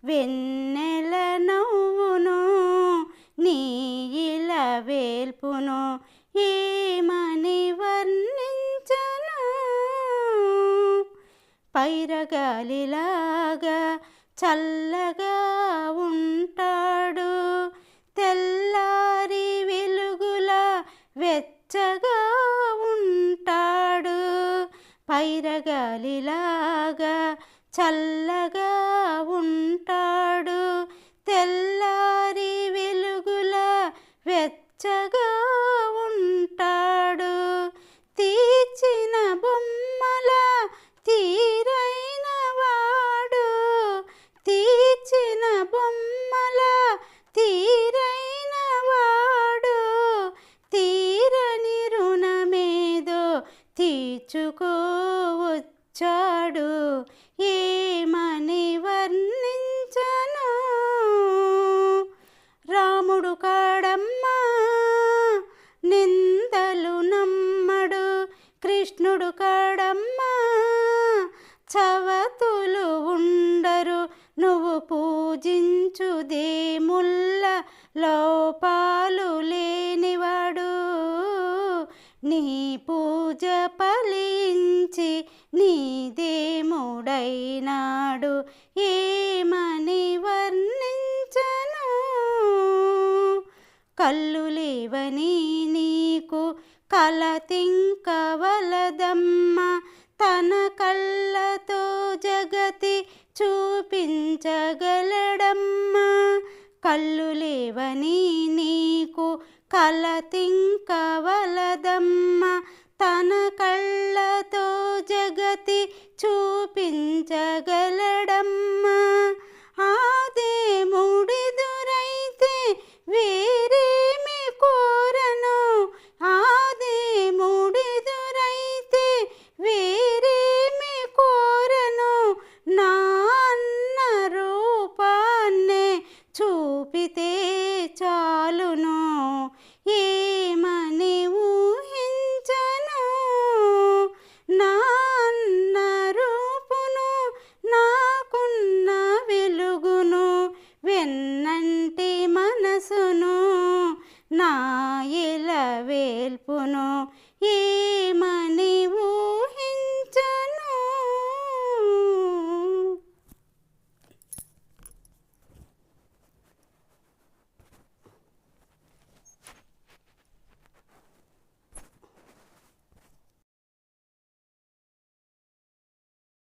వెన్నెల నవ్వును నీల వేల్పును ఏమని వర్ణించను. పైరగాలిలాగా చల్లగా ఉంటాడు, తెల్లారి వెలుగులా వెచ్చగా ఉంటాడు. పైరగాలిలాగా చల్లగా ఉంటాడు, తెల్లారి వెలుగులా వెచ్చగా ఉంటాడు. తీర్చిన బొమ్మల తీరైన వాడు, తీర్చిన బొమ్మల తీరైన వాడు, తీరని రుణమేదో తీర్చుకోవచ్చాడు. ఏమని వర్ణించను. రాముడు కాడమ్మా నిందలు నమ్మడు, కృష్ణుడు కాడమ్మా చవతులు ఉండరు. నువ్వు పూజించు దేముల్ల లోపాలు లేనివాడు, నీ పూజ ఫలించి నీ దేముడైనాడు. ఏమని వర్ణించను. కళ్ళు లేవని నీకు కలతింకవలదమ్మ, తన కళ్ళతో జగతి చూపించగలడమ్మా. కళ్ళు లేవని నీకు కలతింకవలదమ్మ, తన కళ్ళతో జగతి చూపించగలడమ్మా.